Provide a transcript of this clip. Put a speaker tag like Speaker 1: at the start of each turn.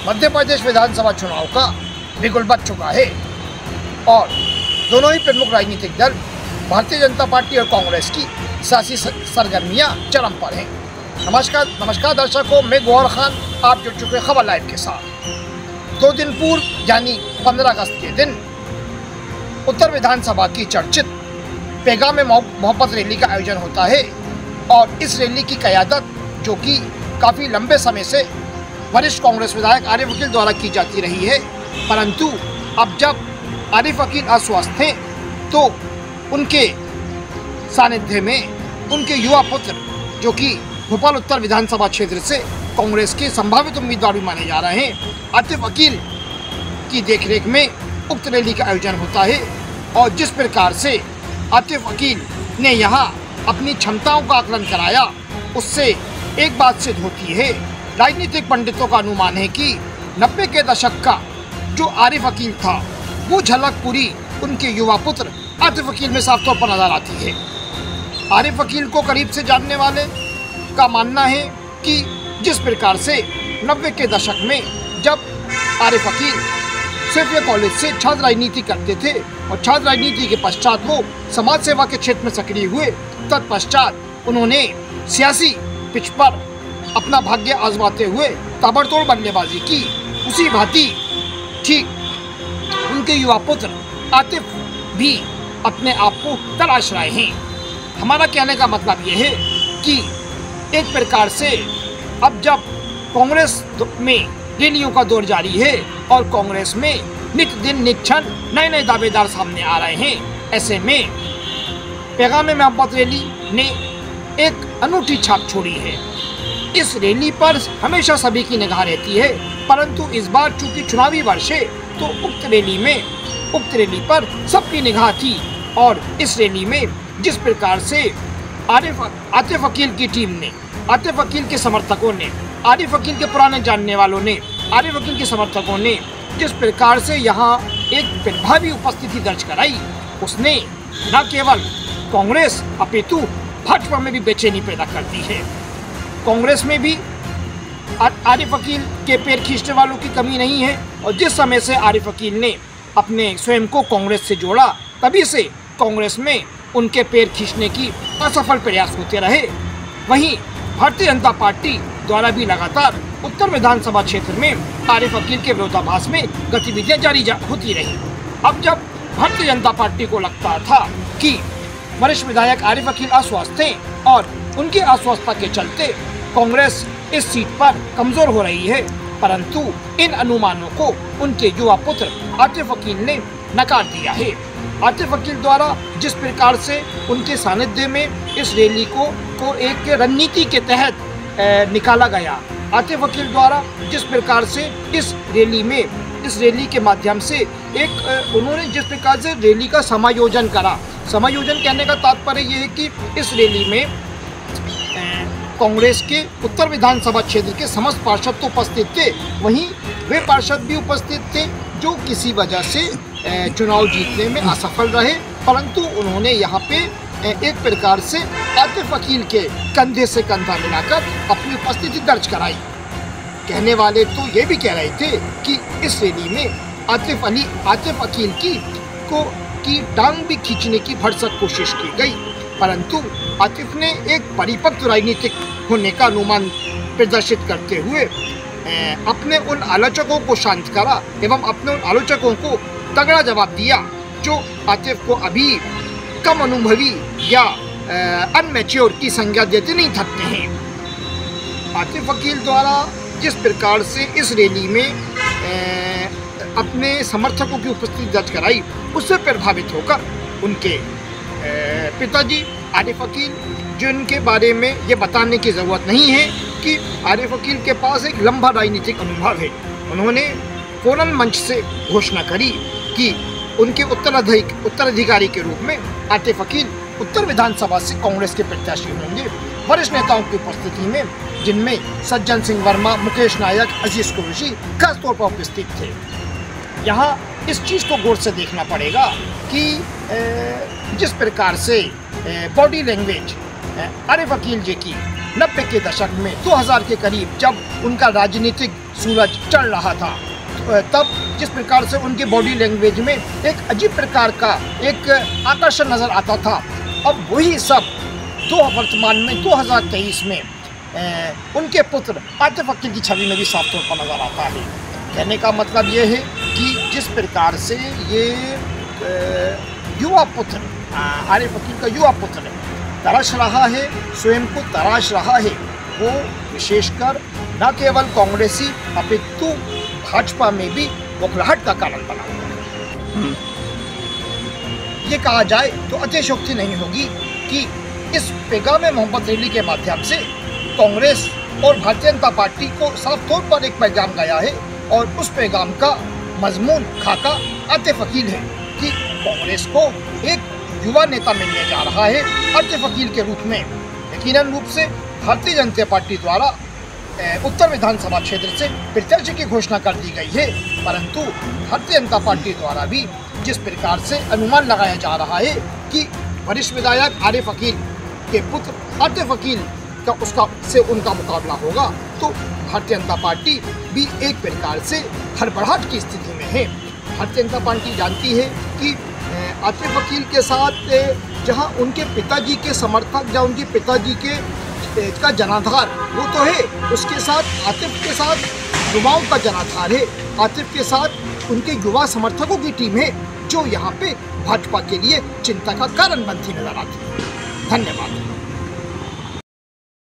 Speaker 1: मध्य प्रदेश विधानसभा चुनाव का बिगुल बज चुका है और दोनों ही प्रमुख राजनीतिक दल भारतीय जनता पार्टी और कांग्रेस की सियासी सरगर्मियां चरम पर हैं। नमस्कार दर्शकों, मैं गौहर खान, आप जुड़ चुके खबर लाइव के साथ। 2 दिन पूर्व यानी 15 अगस्त के दिन उत्तर विधानसभा की चर्चित पैगाम में मोहब्बत रैली का आयोजन होता है और इस रैली की क़यादत, जो कि काफ़ी लंबे समय से वरिष्ठ कांग्रेस विधायक आरिफ अकील द्वारा की जाती रही है, परंतु अब जब आरिफ अकील अस्वस्थ हैं तो उनके सानिध्य में उनके युवा पुत्र, जो कि भोपाल उत्तर विधानसभा क्षेत्र से कांग्रेस के संभावित उम्मीदवार भी माने जा रहे हैं, आतिफ अकील की देखरेख में उक्त रैली का आयोजन होता है। और जिस प्रकार से आतिफ अकील ने यहाँ अपनी क्षमताओं का आकलन कराया, उससे एक बात सिद्ध होती है। राजनीतिक पंडितों का अनुमान है कि 90 के दशक का जो आरिफ अकील था, वो झलक पूरी उनके युवा पुत्र आतिफ अकील में साफ तौर पर नजर आती है। आरिफ अकील को करीब से जानने वाले का मानना है कि जिस प्रकार से 90 के दशक में जब आरिफ अकील सेफिया कॉलेज से छात्र राजनीति करते थे और छात्र राजनीति के पश्चात वो समाज सेवा के क्षेत्र में सक्रिय हुए, तत्पश्चात उन्होंने सियासी पिच पर अपना भाग्य आजमाते हुए ताबड़तोड़ बल्लेबाजी की। उसी भांति ठीक उनके युवा पुत्र आतिफ भी अपने आप को तलाश रहे हैं। हमारा कहने का मतलब ये है कि एक प्रकार से अब जब कांग्रेस में रैलियों का दौर जारी है और कांग्रेस में नित दिन नित क्षण नए नए दावेदार सामने आ रहे हैं, ऐसे में पैगाम में मोहब्बत रैली ने एक अनूठी छाप छोड़ी है। इस रैली पर हमेशा सभी की निगाह रहती है, परंतु इस बार चूंकि चुनावी वर्ष है तो उक्त रैली पर सबकी निगाह थी। और इस रैली में जिस प्रकार से आतिफ अकील की टीम ने, आतिफ अकील के समर्थकों ने, आरिफ अकील के पुराने जानने वालों ने, आरिफ अकील के समर्थकों ने जिस प्रकार से यहाँ एक प्रभावी उपस्थिति दर्ज कराई, उसने न केवल कांग्रेस अपितु भाजपा में भी बेचैनी पैदा कर दी है। कांग्रेस में भी आरिफ अकील के पैर खींचने वालों की कमी नहीं है और जिस समय से आरिफ अकील ने अपने स्वयं को कांग्रेस से जोड़ा, तभी से कांग्रेस में उनके पैर खींचने की असफल प्रयास होते रहे। वहीं भारतीय जनता पार्टी द्वारा भी लगातार उत्तर विधानसभा क्षेत्र में आरिफ अकील के विरोधाभास में गतिविधियां जारी होती रही। अब जब भारतीय जनता पार्टी को लगता था कि वरिष्ठ विधायक आरिफ अकील अस्वस्थ थे और उनकी अस्वस्थता के चलते कांग्रेस इस सीट पर कमजोर हो रही है, परंतु इन अनुमानों को उनके युवा पुत्र आतिफ अकील ने नकार दिया है। आतिफ अकील द्वारा जिस प्रकार से उनके सानिध्य में इस रैली को एक रणनीति के तहत निकाला गया, आतिफ अकील द्वारा जिस प्रकार से इस रैली के माध्यम से उन्होंने जिस प्रकार से रैली का समायोजन करा। समायोजन कहने का तात्पर्य ये है कि इस रैली में कांग्रेस के उत्तर विधानसभा क्षेत्र के समस्त पार्षद तो उपस्थित थे, वहीं वे पार्षद भी उपस्थित थे जो किसी वजह से चुनाव जीतने में असफल रहे, परंतु उन्होंने यहाँ पे एक प्रकार से आतिफ अकील के कंधे से कंधा मिलाकर अपनी उपस्थिति दर्ज कराई। कहने वाले तो ये भी कह रहे थे कि इस रैली में आतिफ अकील की टांग भी खींचने की भरसक कोशिश की गई, परंतु आतिफ ने एक परिपक्व राजनीतिक होने का अनुमान प्रदर्शित करते हुए अपने उन आलोचकों को शांत करा एवं अपने उन आलोचकों को तगड़ा जवाब दिया जो आतिफ को अभी कम अनुभवी या अनमैच्योर की संज्ञा देते नहीं थकते हैं। आतिफ अकील द्वारा जिस प्रकार से इस रैली में अपने समर्थकों की उपस्थिति दर्ज कराई, उससे प्रभावित होकर उनके पिताजी आरिफ अकील, जिनके बारे में ये बताने की ज़रूरत नहीं है कि आरिफ अकील के पास एक लंबा राजनीतिक अनुभव है, उन्होंने फौरन मंच से घोषणा करी कि उनके उत्तराधिकारी के रूप में आतिफ अकील उत्तर विधानसभा से कांग्रेस के प्रत्याशी होंगे। वरिष्ठ नेताओं की उपस्थिति में, जिनमें सज्जन सिंह वर्मा, मुकेश नायक, अजीज कुरैशी खास तौर पर उपस्थित थे। यहाँ इस चीज़ को गौर से देखना पड़ेगा कि जिस प्रकार से बॉडी लैंग्वेज आरिफ अकील जी की 90 के दशक में 2000 के करीब जब उनका राजनीतिक सूरज चढ़ रहा था, तब जिस प्रकार से उनकी बॉडी लैंग्वेज में एक अजीब प्रकार का एक आकर्षण नज़र आता था, अब वही सब वर्तमान में 2023 में उनके पुत्र आतिफ अकील की छवि में भी साफ तौर पर नज़र आता है। कहने का मतलब ये है कि जिस प्रकार से ये युवा पुत्र आतिफ अकील का युवा पुत्र तराश रहा है, स्वयं को तराश रहा है, वो विशेषकर न केवल कांग्रेसी अपितु भाजपा में भी बौखलाहट का कारण बना हुआ है। ये कहा जाए तो अतिशयोक्ति नहीं होगी कि इस पैगाम मोहब्बत रैली के माध्यम से कांग्रेस और भारतीय जनता पार्टी को साफ तौर पर एक पैगाम गया है, और उस पैगाम का मजमून खाका आतिफ अकील है कि कांग्रेस को एक युवा नेता मिलने जा रहा है आतिफ अकील के रूप में। यकीनन रूप से भारतीय जनता पार्टी द्वारा उत्तर विधानसभा क्षेत्र से प्रत्याशी की घोषणा कर दी गई है, परंतु भारतीय जनता पार्टी द्वारा भी जिस प्रकार से अनुमान लगाया जा रहा है कि वरिष्ठ विधायक आरिफ अकील के पुत्र आतिफ अकील का उनका मुकाबला होगा, तो भारतीय जनता पार्टी भी एक प्रकार से हड़बड़ाहट की स्थिति में है। भारतीय जनता पार्टी जानती है कि आतिफ अकील के साथ जहां उनके पिताजी के समर्थक, जहां उनके पिताजी का जनाधार वो तो है, उसके साथ आतिफ के साथ युवाओं का जनाधार है, आतिफ के साथ उनके युवा समर्थकों की टीम है, जो यहाँ पे भाजपा के लिए चिंता का कारण बनती नजर आती है। धन्यवाद।